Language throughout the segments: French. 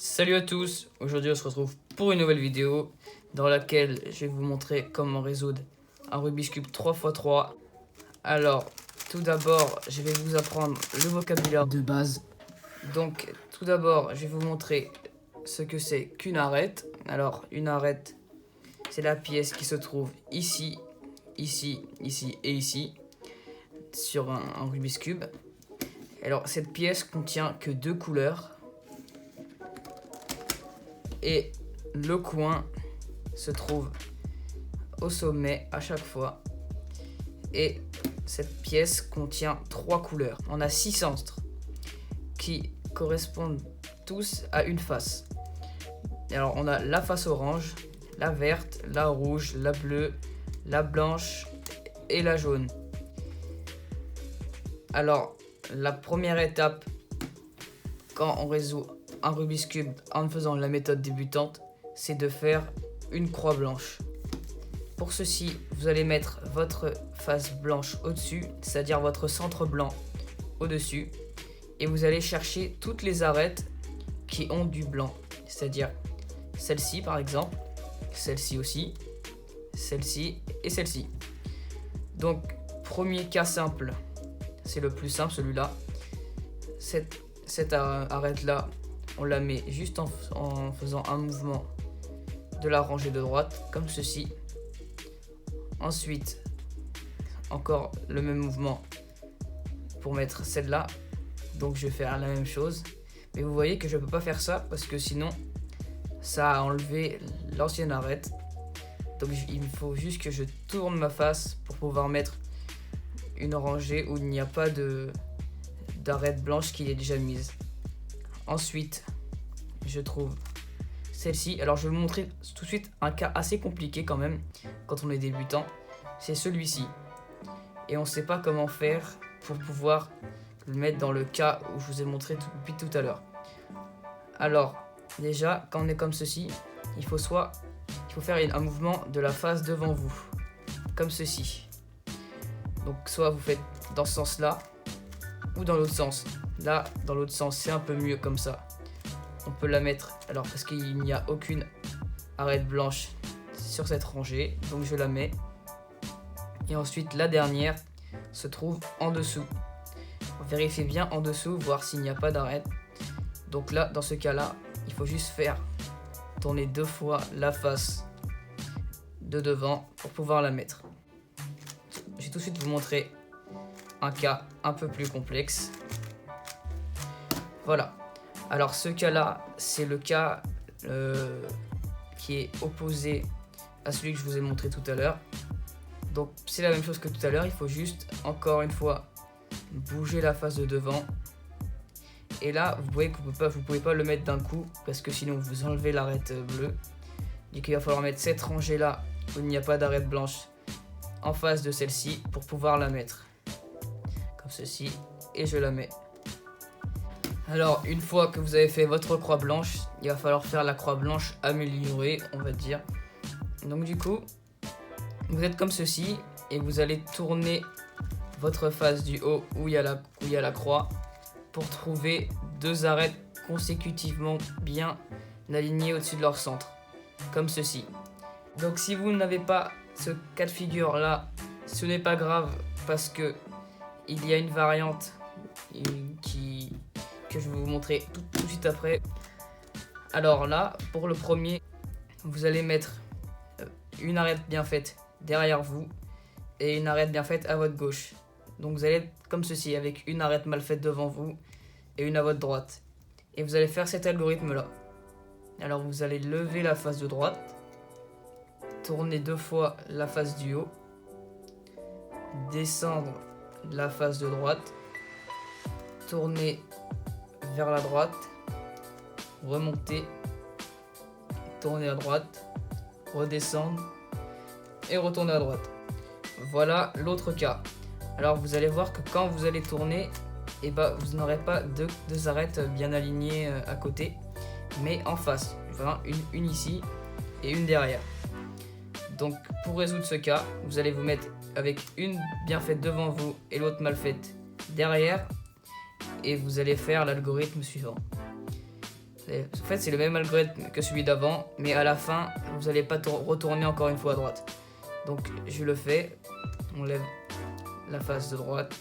Salut à tous, aujourd'hui on se retrouve pour une nouvelle vidéo dans laquelle je vais vous montrer comment résoudre un Rubik's Cube 3x3. Alors, tout d'abord, je vais vous apprendre le vocabulaire de base. Donc, tout d'abord, je vais vous montrer ce que c'est qu'une arête. Alors, une arête, c'est la pièce qui se trouve ici, ici, ici et ici, sur un Rubik's Cube. Alors, cette pièce contient que deux couleurs. Et le coin se trouve au sommet à chaque fois. Et cette pièce contient 3 couleurs. On a 6 centres qui correspondent tous à une face. Alors on a la face orange, la verte, la rouge, la bleue, la blanche et la jaune. Alors la première étape quand on résout un Rubik's Cube en faisant la méthode débutante, c'est de faire une croix blanche. Pour ceci, vous allez mettre votre face blanche au-dessus, c'est-à-dire votre centre blanc au-dessus, et vous allez chercher toutes les arêtes qui ont du blanc, c'est-à-dire celle-ci par exemple, celle-ci aussi, celle-ci et celle-ci. Donc, premier cas simple, c'est le plus simple celui-là. Cette arête-là, on la met juste en faisant un mouvement de la rangée de droite, comme ceci. Ensuite, encore le même mouvement pour mettre celle-là. Donc je vais faire la même chose. Mais vous voyez que je ne peux pas faire ça parce que sinon, ça a enlevé l'ancienne arête. Donc il faut juste que je tourne ma face pour pouvoir mettre une rangée où il n'y a pas d'arête blanche qui est déjà mise. Ensuite, je trouve celle-ci. Alors je vais vous montrer tout de suite un cas assez compliqué quand même quand on est débutant. C'est celui-ci. Et on ne sait pas comment faire pour pouvoir le mettre dans le cas où je vous ai montré depuis tout à l'heure. Alors déjà, quand on est comme ceci, il faut faire un mouvement de la face devant vous. Comme ceci. Donc soit vous faites dans ce sens-là ou dans l'autre sens. Là, dans l'autre sens, c'est un peu mieux comme ça. On peut la mettre, alors parce qu'il n'y a aucune arête blanche sur cette rangée, donc je la mets. Et ensuite, la dernière se trouve en dessous. Vérifiez bien en dessous, voir s'il n'y a pas d'arête. Donc là, dans ce cas-là, il faut juste faire tourner 2 fois la face de devant pour pouvoir la mettre. Je vais tout de suite vous montrer un cas un peu plus complexe. Voilà. Alors ce cas-là, c'est le cas qui est opposé à celui que je vous ai montré tout à l'heure. Donc c'est la même chose que tout à l'heure, il faut juste, encore une fois, bouger la face de devant. Et là, vous voyez que vous pouvez pas le mettre d'un coup, parce que sinon vous enlevez l'arête bleue. Du coup, il va falloir mettre cette rangée-là, où il n'y a pas d'arête blanche, en face de celle-ci, pour pouvoir la mettre. Comme ceci, et je la mets. Alors, une fois que vous avez fait votre croix blanche, il va falloir faire la croix blanche améliorée, on va dire. Donc du coup, vous êtes comme ceci et vous allez tourner votre face du haut où il y a la croix pour trouver 2 arêtes consécutivement bien alignées au-dessus de leur centre, comme ceci. Donc si vous n'avez pas ce cas de figure là, ce n'est pas grave parce que il y a une variante que je vais vous montrer tout de suite après. Alors là, pour le premier, vous allez mettre une arête bien faite derrière vous et une arête bien faite à votre gauche. Donc vous allez être comme ceci, avec une arête mal faite devant vous et une à votre droite. Et vous allez faire cet algorithme là. Alors vous allez lever la face de droite, tourner 2 fois la face du haut, descendre la face de droite, tourner vers la droite, remonter, tourner à droite, redescendre et retourner à droite. Voilà l'autre cas. Alors vous allez voir que quand vous allez tourner, vous n'aurez pas deux arêtes bien alignées à côté, mais en face. Voilà, une ici et une derrière. Donc pour résoudre ce cas, vous allez vous mettre avec une bien faite devant vous et l'autre mal faite derrière, et vous allez faire l'algorithme suivant. En fait, c'est le même algorithme que celui d'avant, mais à la fin, vous n'allez pas retourner encore une fois à droite. Donc, je le fais. On lève la face de droite.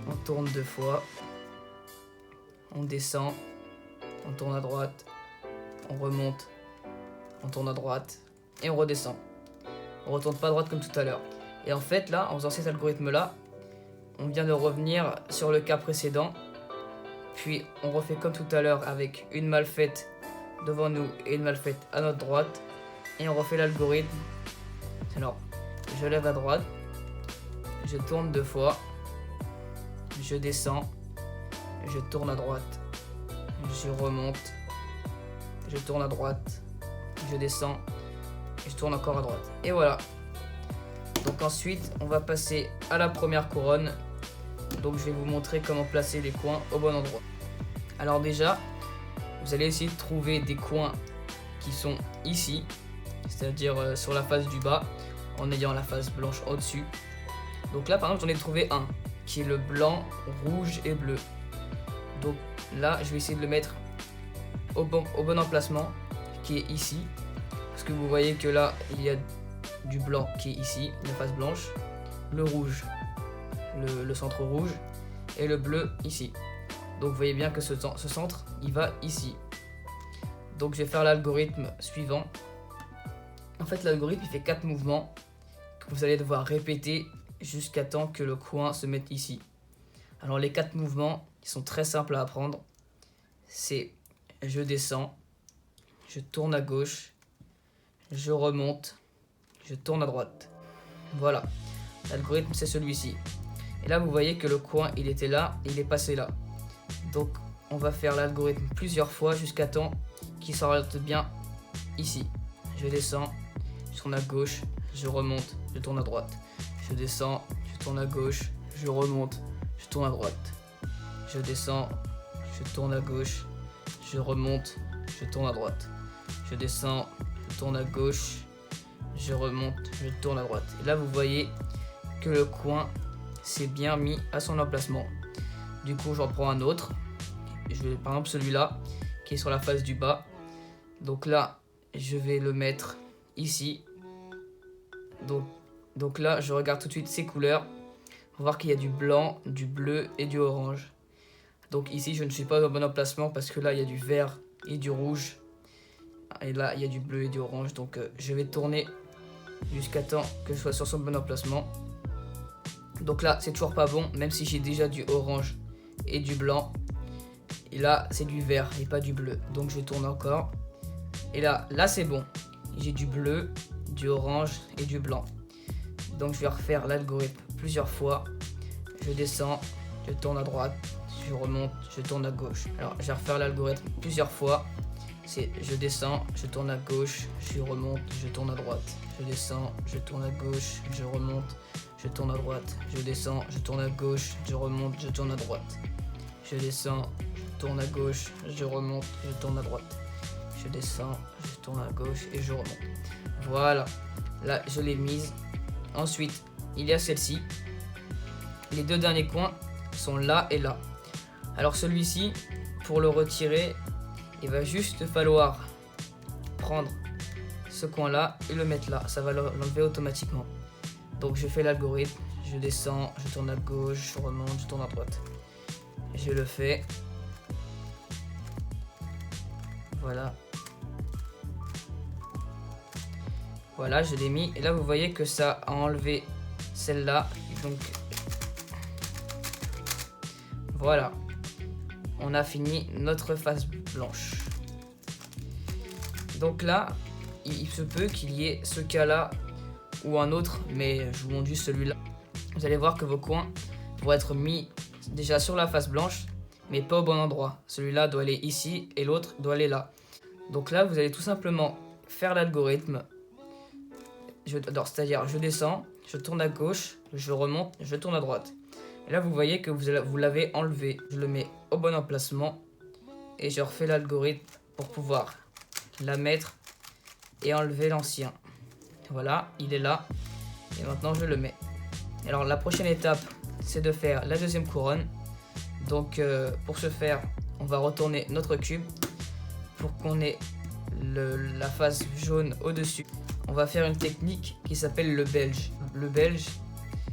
On tourne 2 fois. On descend. On tourne à droite. On remonte. On tourne à droite. Et on redescend. On retourne pas à droite comme tout à l'heure. Et en fait, là, en faisant cet algorithme-là, on vient de revenir sur le cas précédent. Puis on refait comme tout à l'heure avec une malle faite devant nous et une malle faite à notre droite. Et on refait l'algorithme. Alors, je lève à droite. Je tourne 2 fois. Je descends. Je tourne à droite. Je remonte. Je tourne à droite. Je descends. Et je tourne encore à droite. Et voilà. Donc ensuite, on va passer à la première couronne. Donc je vais vous montrer comment placer les coins au bon endroit. Alors déjà, vous allez essayer de trouver des coins qui sont ici, c'est-à-dire sur la face du bas, en ayant la face blanche au-dessus. Donc là, par exemple, j'en ai trouvé un, qui est le blanc, rouge et bleu. Donc là, je vais essayer de le mettre au bon emplacement, qui est ici. Parce que vous voyez que là, il y a du blanc qui est ici, la face blanche, le rouge, le centre rouge, et le bleu ici. Donc vous voyez bien que ce centre, il va ici. Donc je vais faire l'algorithme suivant. En fait, l'algorithme, il fait 4 mouvements que vous allez devoir répéter jusqu'à temps que le coin se mette ici. Alors les 4 mouvements, ils sont très simples à apprendre. C'est je descends, je tourne à gauche, je remonte, je tourne à droite. Voilà, l'algorithme c'est celui-ci. Et là vous voyez que le coin il était là, il est passé là. Donc on va faire l'algorithme plusieurs fois jusqu'à temps qu'il s'oriente bien ici. Je descends, je tourne à gauche, je remonte, je tourne à droite. Je descends, je tourne à gauche, je remonte, je tourne à droite. Je descends, je tourne à gauche, je remonte, je tourne à droite. Je descends, je tourne à gauche, je remonte, je tourne à droite. Et là vous voyez que le coin s'est bien mis à son emplacement. Du coup j'en prends un autre. Je vais par exemple celui-là qui est sur la face du bas. Donc là je vais le mettre ici. Donc là je regarde tout de suite ces couleurs pour voir qu'il y a du blanc, du bleu et du orange. Donc ici je ne suis pas au bon emplacement parce que là il y a du vert et du rouge. Et là il y a du bleu et du orange. Donc je vais tourner jusqu'à temps que je sois sur son bon emplacement. Donc là c'est toujours pas bon, même si j'ai déjà du orange et du blanc. Et là c'est du vert et pas du bleu. Donc je tourne encore. Et là c'est bon. J'ai du bleu, du orange et du blanc. Donc je vais refaire l'algorithme plusieurs fois. Je descends, je tourne à droite, je remonte, je tourne à gauche. Alors je vais refaire l'algorithme plusieurs fois. C'est je descends, je tourne à gauche, je remonte, je tourne à droite. Je descends, je tourne à gauche, je remonte, je tourne à droite. Je descends, je tourne à gauche, je remonte, je tourne à droite. Je descends, je tourne à gauche, je remonte, je tourne à droite. Je descends, je tourne à gauche et je remonte. Voilà, là je l'ai mise. Ensuite, il y a celle-ci. Les 2 derniers coins sont là et là. Alors celui-ci, pour le retirer, il va juste falloir prendre ce coin-là et le mettre là. Ça va l'enlever automatiquement. Donc je fais l'algorithme. Je descends, je tourne à gauche, je remonte, je tourne à droite. Je le fais. Voilà. Voilà, je l'ai mis. Et là, vous voyez que ça a enlevé celle-là. Donc, voilà. On a fini notre face blanche. Donc là, il se peut qu'il y ait ce cas-là ou un autre. Mais je vous montre juste celui-là. Vous allez voir que vos coins vont être mis déjà sur la face blanche, mais pas au bon endroit. Celui-là doit aller ici et l'autre doit aller là. Donc là, vous allez tout simplement faire l'algorithme. C'est-à-dire, je descends, je tourne à gauche, je remonte, je tourne à droite. Et là, vous voyez que vous l'avez enlevé. Je le mets au bon emplacement et je refais l'algorithme pour pouvoir la mettre et enlever l'ancien. Voilà, il est là. Et maintenant, je le mets. Alors, la prochaine étape, c'est de faire la deuxième couronne. Donc, pour ce faire, on va retourner notre cube. pour qu'on ait la face jaune au-dessus, on va faire une technique qui s'appelle le belge. Le belge,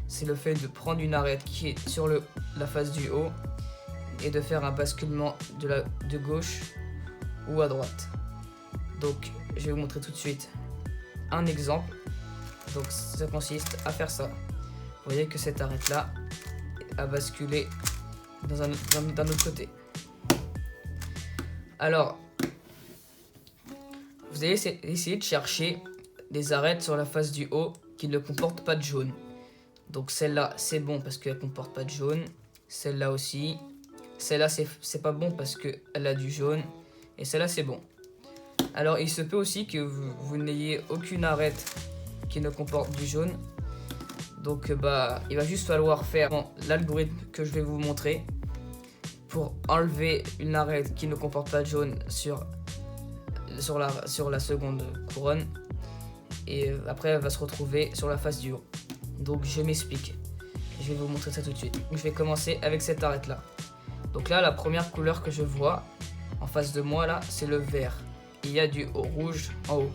c'est le fait de prendre une arête qui est sur la face du haut et de faire un basculement de gauche ou à droite. Donc je vais vous montrer tout de suite un exemple. Donc ça consiste à faire ça. Vous voyez que cette arête là a basculé d'un autre côté. Alors vous allez essayer de chercher des arêtes sur la face du haut qui ne comportent pas de jaune. Donc celle-là c'est bon parce qu'elle ne comporte pas de jaune. Celle-là aussi. Celle-là c'est pas bon parce qu'elle a du jaune. Et celle-là c'est bon. Alors il se peut aussi que vous n'ayez aucune arête qui ne comporte du jaune. Donc il va juste falloir faire l'algorithme que je vais vous montrer pour enlever une arête qui ne comporte pas de jaune sur la seconde couronne. Et après elle va se retrouver sur la face du haut. Donc je m'explique. Je vais vous montrer ça tout de suite. Donc, je vais commencer avec cette arête là. Donc là la première couleur que je vois en face de moi là c'est le vert. Il y a du rouge en haut.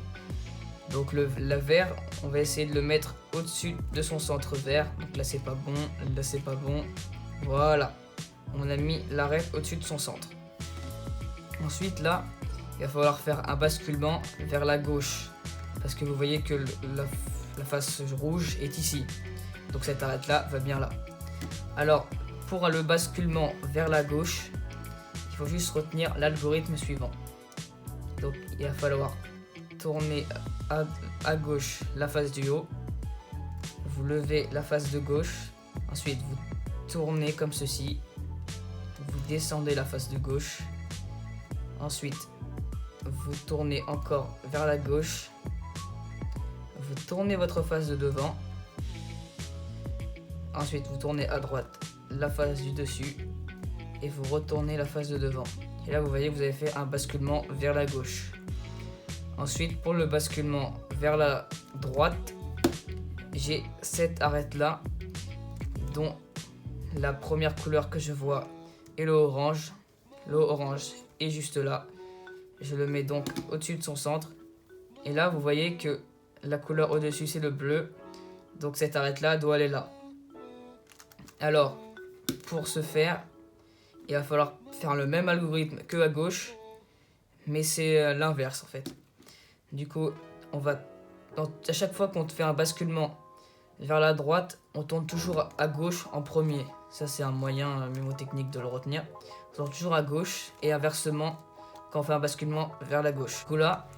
Donc le vert, on va essayer de le mettre au-dessus de son centre vert. Donc là c'est pas bon, là c'est pas bon. Voilà, on a mis l'arête au-dessus de son centre. Ensuite là, il va falloir faire un basculement vers la gauche. Parce que vous voyez que la face rouge est ici. Donc cette arête là va bien là. Alors pour le basculement vers la gauche, il faut juste retenir l'algorithme suivant. Donc il va falloir tourner à gauche la face du haut, vous levez la face de gauche, ensuite vous tournez comme ceci, vous descendez la face de gauche, ensuite vous tournez encore vers la gauche, vous tournez votre face de devant, ensuite vous tournez à droite la face du dessus et vous retournez la face de devant. Et là vous voyez que vous avez fait un basculement vers la gauche. Ensuite pour le basculement vers la droite, j'ai cette arête là dont la première couleur que je vois est le orange. Le orange est juste là. Je le mets donc au-dessus de son centre. Et là vous voyez que la couleur au-dessus c'est le bleu. Donc cette arête là doit aller là. Alors pour ce faire, il va falloir faire le même algorithme que à gauche, mais c'est l'inverse en fait. Du coup, à chaque fois qu'on fait un basculement vers la droite, on tourne toujours à gauche en premier. Ça c'est un moyen mnémotechnique de le retenir. On tourne toujours à gauche et inversement quand on fait un basculement vers la gauche. Du coup là,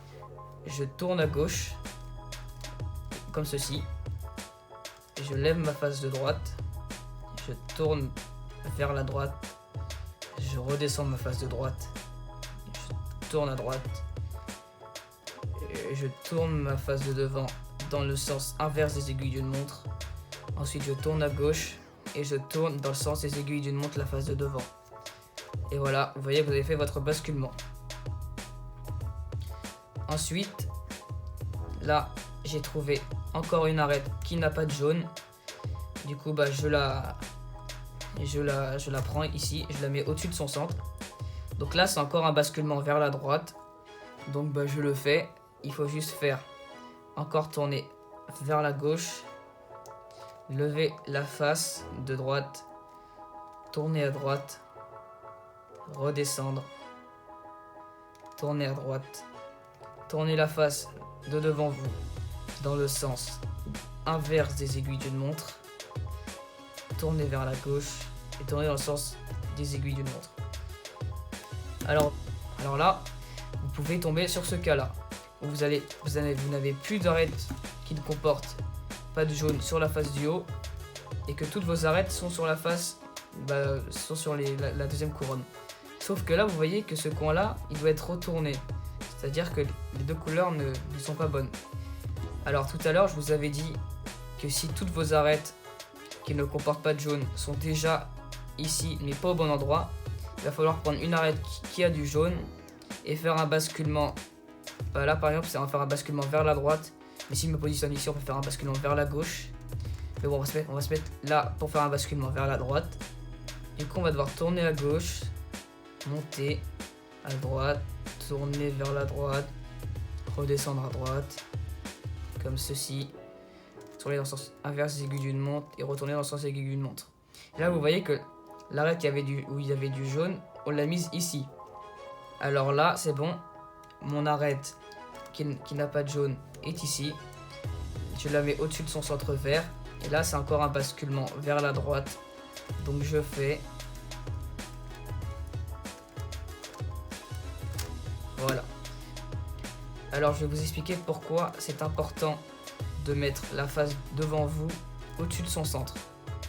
je tourne à gauche comme ceci. Je lève ma face de droite. Je tourne vers la droite. Je redescends ma face de droite. Je tourne à droite. Et je tourne ma face de devant dans le sens inverse des aiguilles d'une montre. Ensuite, je tourne à gauche et je tourne dans le sens des aiguilles d'une montre la face de devant. Et voilà, vous voyez que vous avez fait votre basculement. Ensuite, là, j'ai trouvé encore une arête qui n'a pas de jaune. Du coup, je la prends ici, je la mets au-dessus de son centre. Donc là, c'est encore un basculement vers la droite. Donc je le fais. Il faut juste faire encore tourner vers la gauche, lever la face de droite, tourner à droite, redescendre, tourner à droite, tourner la face de devant vous dans le sens inverse des aiguilles d'une montre, tourner vers la gauche et tourner dans le sens des aiguilles d'une montre. Alors là, vous pouvez tomber sur ce cas-là. Vous n'avez plus d'arêtes qui ne comportent pas de jaune sur la face du haut et que toutes vos arêtes sont sur la face, sont sur la deuxième couronne. Sauf que là, vous voyez que ce coin-là, il doit être retourné. C'est-à-dire que les deux couleurs ne sont pas bonnes. Alors tout à l'heure, je vous avais dit que si toutes vos arêtes qui ne comportent pas de jaune sont déjà ici, mais pas au bon endroit, il va falloir prendre une arête qui a du jaune et faire un basculement. Là par exemple, c'est on va faire un basculement vers la droite, mais si je me positionne ici, on peut faire un basculement vers la gauche. Mais bon, on va se mettre là pour faire un basculement vers la droite. Du coup, on va devoir tourner à gauche, monter à droite, tourner vers la droite, redescendre à droite, comme ceci, tourner dans le sens inverse des aiguilles d'une montre et retourner dans le sens aigu d'une montre. Et là, vous voyez que l'arête où il y avait du jaune, on l'a mise ici. Alors là, c'est bon, mon arête qui n'a pas de jaune est ici. Je la mets au-dessus de son centre vert. Et là, c'est encore un basculement vers la droite. Donc je fais... Voilà. Alors je vais vous expliquer pourquoi c'est important de mettre la face devant vous au-dessus de son centre.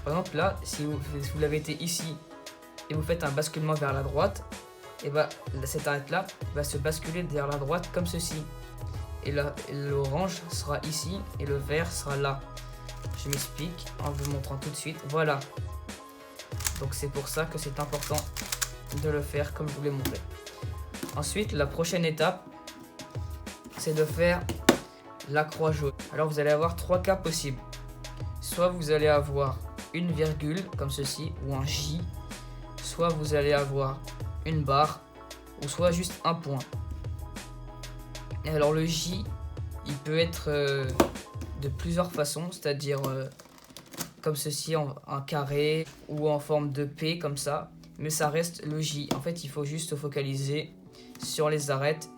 Par exemple là, si vous l'avez été ici et vous faites un basculement vers la droite, et bah cette arête là va se basculer vers la droite comme ceci. Et l'orange sera ici et le vert sera là. Je m'explique en vous montrant tout de suite. Voilà. Donc c'est pour ça que c'est important de le faire comme je vous l'ai montré. Ensuite, la prochaine étape, c'est de faire la croix jaune. Alors vous allez avoir 3 cas possibles. Soit vous allez avoir une virgule comme ceci ou un J. Soit vous allez avoir une barre ou soit juste un point. Et alors le J, il peut être de plusieurs façons, c'est-à-dire comme ceci, en carré ou en forme de P comme ça. Mais ça reste le J. En fait, il faut juste se focaliser sur les arêtes,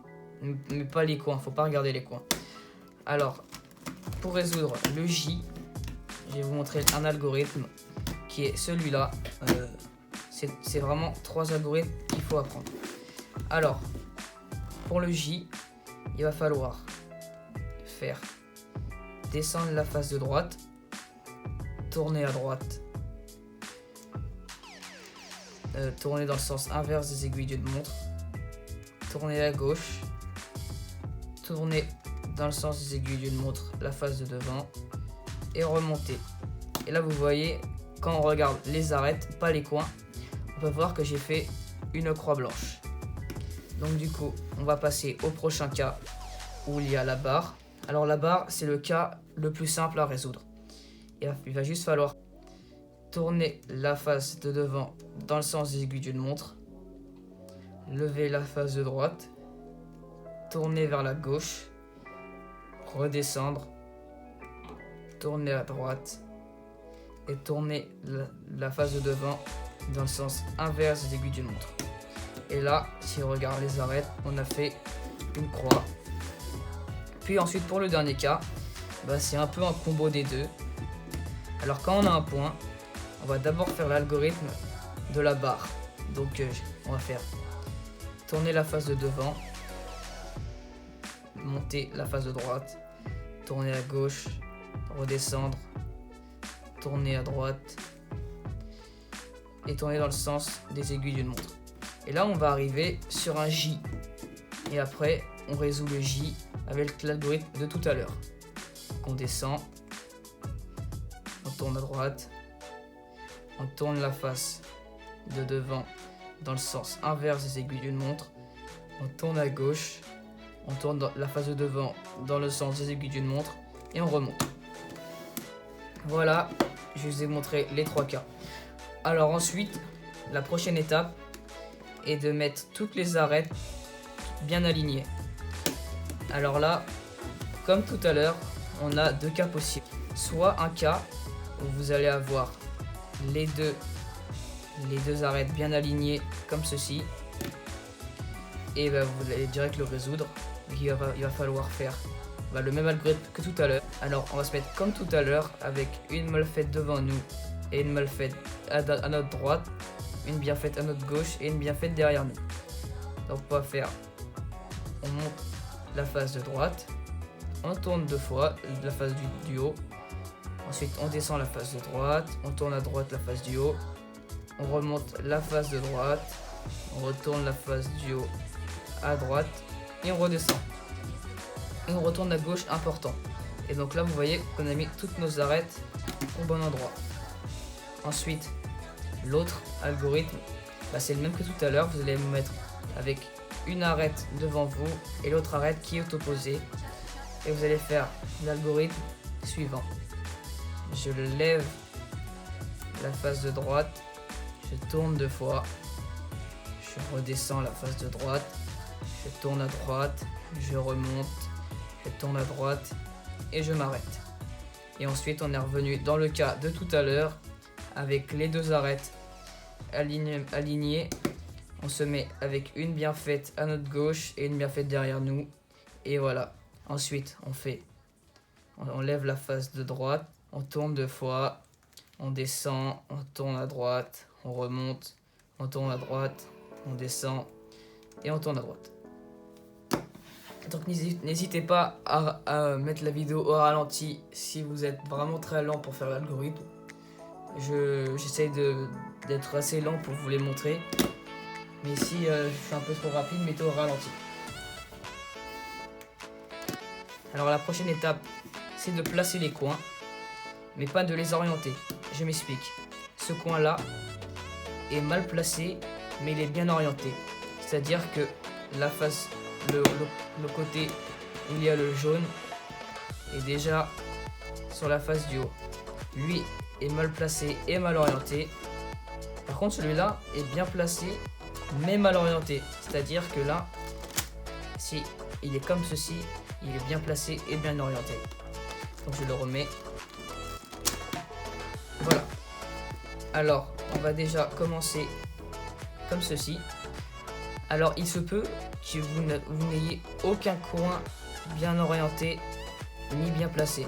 mais pas les coins. Faut pas regarder les coins. Alors, pour résoudre le J, je vais vous montrer un algorithme qui est celui-là. C'est vraiment 3 algorithmes qu'il faut apprendre. Alors, pour le J, il va falloir faire descendre la face de droite, tourner à droite, tourner dans le sens inverse des aiguilles d'une montre, tourner à gauche, tourner dans le sens des aiguilles d'une montre la face de devant et remonter. Et là vous voyez, quand on regarde les arêtes, pas les coins, on peut voir que j'ai fait une croix blanche. Donc du coup, on va passer au prochain cas où il y a la barre. Alors la barre, c'est le cas le plus simple à résoudre. Il va juste falloir tourner la face de devant dans le sens des aiguilles d'une montre, lever la face de droite, tourner vers la gauche, redescendre, tourner à droite et tourner la face de devant dans le sens inverse des aiguilles d'une montre. Et là, si on regarde les arêtes, on a fait une croix. Puis ensuite, pour le dernier cas, c'est un peu un combo des deux. Alors quand on a un point, on va d'abord faire l'algorithme de la barre. Donc on va faire tourner la face de devant, monter la face de droite, tourner à gauche, redescendre, tourner à droite et tourner dans le sens des aiguilles d'une montre. Et là on va arriver sur un J. Et après on résout le J avec l'algorithme de tout à l'heure. On descend, on tourne à droite, on tourne la face de devant dans le sens inverse des aiguilles d'une montre, on tourne à gauche, on tourne la face de devant dans le sens des aiguilles d'une montre et on remonte. Voilà, je vous ai montré les 3 cas. Alors ensuite, la prochaine étape est de mettre toutes les arêtes bien alignées. Alors là, comme tout à l'heure, on a 2 cas possibles. Soit un cas où vous allez avoir les deux arêtes bien alignées comme ceci. Et vous allez direct le résoudre. Il va falloir faire le même algorithme que tout à l'heure. Alors on va se mettre comme tout à l'heure avec une molle faite devant nous et une molle faite à notre droite, une bien faite à notre gauche et une bien faite derrière nous. Donc on va faire, on monte la face de droite, on tourne 2 fois la face du haut, ensuite on descend la face de droite, on tourne à droite la face du haut, on remonte la face de droite, on retourne la face du haut à droite et on redescend. Et on retourne à gauche, important. Et donc là vous voyez qu'on a mis toutes nos arêtes au bon endroit. Ensuite, l'autre algorithme, c'est le même que tout à l'heure. Vous allez vous mettre avec une arête devant vous et l'autre arête qui est opposée. Et vous allez faire l'algorithme suivant. Je lève la face de droite, je tourne 2 fois, je redescends la face de droite, je tourne à droite, je remonte, je tourne à droite et je m'arrête. Et ensuite on est revenu dans le cas de tout à l'heure avec les deux arêtes alignées. On se met avec une bien faite à notre gauche et une bien faite derrière nous. Et voilà. Ensuite on lève la face de droite, on tourne 2 fois, on descend, on tourne à droite, on remonte, on tourne à droite, on descend et on tourne à droite. Donc n'hésitez pas à mettre la vidéo au ralenti si vous êtes vraiment très lent pour faire l'algorithme. J'essaie d'être assez lent pour vous les montrer. Mais si je suis un peu trop rapide, mettez au ralenti. Alors la prochaine étape, c'est de placer les coins, mais pas de les orienter. Je m'explique. Ce coin-là est mal placé, mais il est bien orienté. C'est-à-dire que la face, le côté où il y a le jaune est déjà sur la face du haut. Lui est mal placé et mal orienté. Par contre, celui-là est bien placé, mais mal orienté. C'est-à-dire que là, si il est comme ceci, il est bien placé et bien orienté. Donc je le remets. Voilà. Alors, on va déjà commencer comme ceci. Alors, il se peut que vous n'ayez aucun coin bien orienté ni bien placé.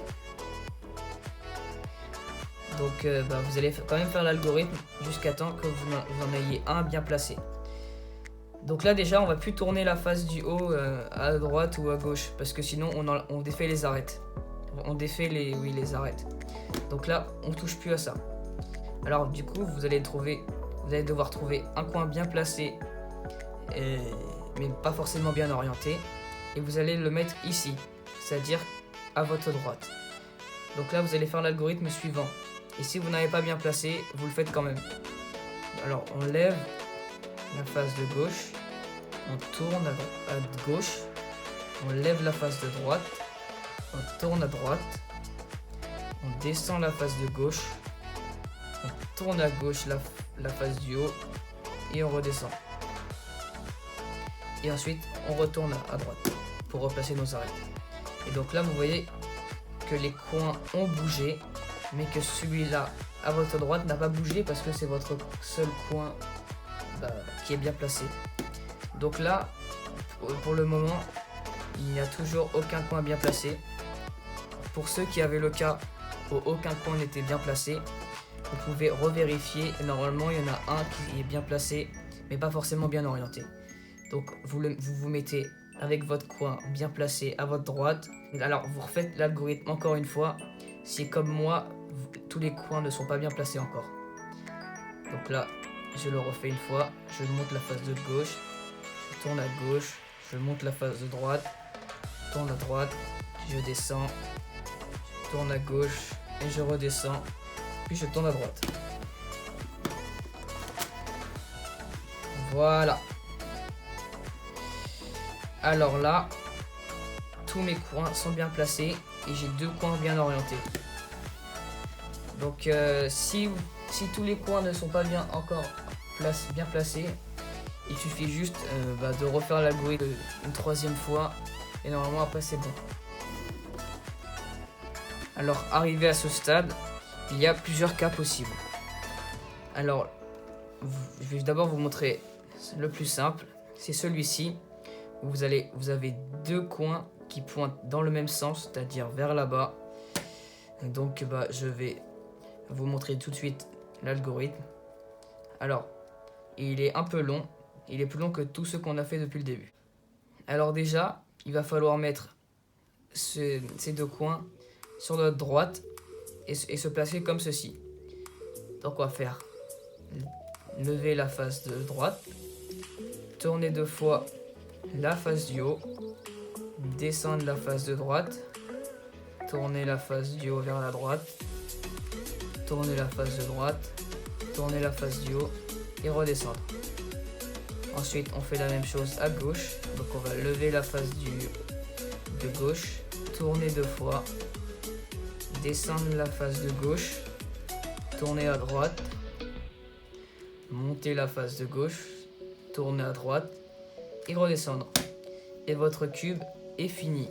Donc, vous allez quand même faire l'algorithme jusqu'à temps que vous en ayez un bien placé. Donc là, déjà, on va plus tourner la face du haut à droite ou à gauche parce que sinon, on défait les arêtes. On défait les arêtes. Donc là, on touche plus à ça. Alors, du coup, vous allez devoir trouver un coin bien placé, mais pas forcément bien orienté. Et vous allez le mettre ici, c'est-à-dire à votre droite. Donc là, vous allez faire l'algorithme suivant. Et si vous n'avez pas bien placé, vous le faites quand même. Alors, on lève la face de gauche, on tourne à gauche, on lève la face de droite, on tourne à droite, on descend la face de gauche, on tourne à gauche la face du haut et on redescend. Et ensuite, on retourne à droite pour replacer nos arêtes. Et donc là, vous voyez que les coins ont bougé, mais que celui-là à votre droite n'a pas bougé parce que c'est votre seul coin qui est bien placé. Donc là, pour le moment, il n'y a toujours aucun coin bien placé. Pour ceux qui avaient le cas où aucun coin n'était bien placé, vous pouvez revérifier. Normalement, il y en a un qui est bien placé, mais pas forcément bien orienté. Donc vous mettez avec votre coin bien placé à votre droite. Alors vous refaites l'algorithme encore une fois. Si comme moi, tous les coins ne sont pas bien placés encore. Donc là, je le refais une fois. Je monte la face de gauche. Je tourne à gauche. Je monte la face de droite. Je tourne à droite. Je descends. Je tourne à gauche. Et je redescends. Puis je tourne à droite. Voilà. Alors là, tous mes coins sont bien placés et j'ai 2 coins bien orientés. Donc si tous les coins ne sont pas bien encore bien placés, il suffit juste de refaire l'algorithme une 3e fois et normalement après c'est bon. Alors arrivé à ce stade, il y a plusieurs cas possibles. Alors je vais d'abord vous montrer le plus simple, c'est celui-ci. Vous avez 2 coins qui pointent dans le même sens, c'est-à-dire vers là-bas. Donc je vais vous montrer tout de suite l'algorithme. Alors, il est un peu long, il est plus long que tout ce qu'on a fait depuis le début. Alors déjà, il va falloir mettre ces 2 coins sur notre droite et se placer comme ceci. Donc on va faire lever la face de droite, tourner 2 fois la face du haut, descendre la face de droite, tourner la face du haut vers la droite, tourner la face de droite, tourner la face du haut et redescendre. Ensuite on fait la même chose à gauche, donc on va lever la face de gauche, tourner 2 fois, descendre la face de gauche, tourner à droite, monter la face de gauche, tourner à droite, et redescendre. Et votre cube est fini.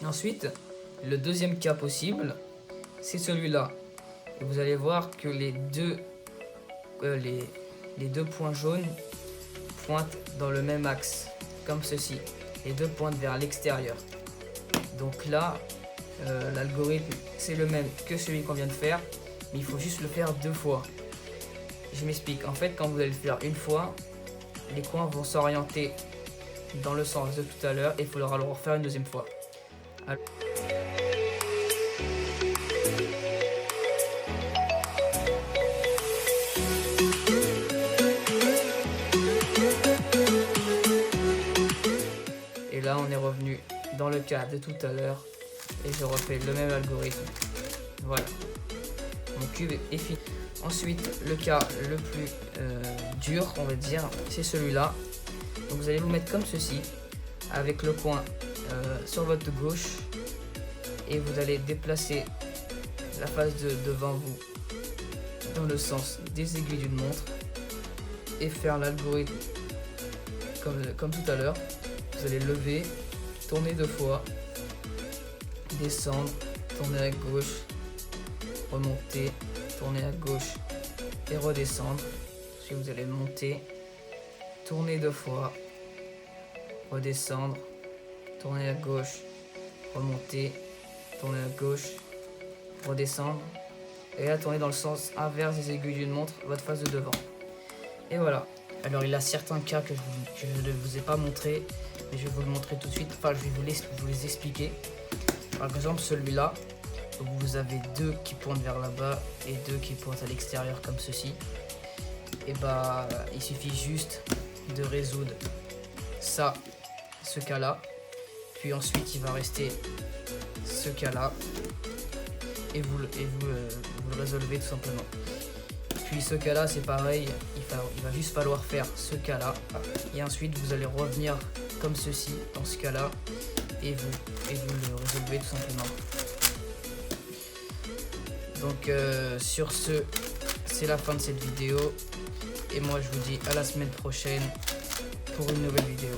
Ensuite, le deuxième cas possible, c'est celui-là. Vous allez voir que les deux points jaunes pointent dans le même axe, comme ceci. Les deux pointent vers l'extérieur. Donc là, l'algorithme, c'est le même que celui qu'on vient de faire, mais il faut juste le faire 2 fois. Je m'explique. En fait, quand vous allez le faire une fois, les coins vont s'orienter dans le sens de tout à l'heure et il faudra le refaire une deuxième fois. Alors... Et là, on est revenu dans le cas de tout à l'heure et je refais le même algorithme. Voilà, mon cube est fini. Ensuite, le cas le plus dur, on va dire, c'est celui-là. Donc vous allez vous mettre comme ceci, avec le coin sur votre gauche, et vous allez déplacer la face devant vous dans le sens des aiguilles d'une montre et faire l'algorithme comme tout à l'heure. Vous allez lever, tourner 2 fois, descendre, tourner à gauche, remonter, tourner à gauche et redescendre. Puis vous allez monter, tourner 2 fois, redescendre, tourner à gauche, remonter, tourner à gauche, redescendre. Et là, tourner dans le sens inverse des aiguilles d'une montre, votre face de devant. Et voilà. Alors il y a certains cas que je ne vous ai pas montré, mais je vais vous le montrer tout de suite. Enfin, je vais vous les expliquer. Par exemple, celui-là, vous avez 2 qui pointent vers là-bas et 2 qui pointent à l'extérieur comme ceci. Et bah, il suffit juste de résoudre ce cas-là. Puis ensuite, il va rester ce cas-là. Et vous le résolvez tout simplement. Puis ce cas-là, c'est pareil, il va juste falloir faire ce cas-là. Et ensuite, vous allez revenir comme ceci, dans ce cas-là, et vous le résolvez tout simplement. Donc sur ce, c'est la fin de cette vidéo. Et moi, je vous dis à la semaine prochaine pour une nouvelle vidéo.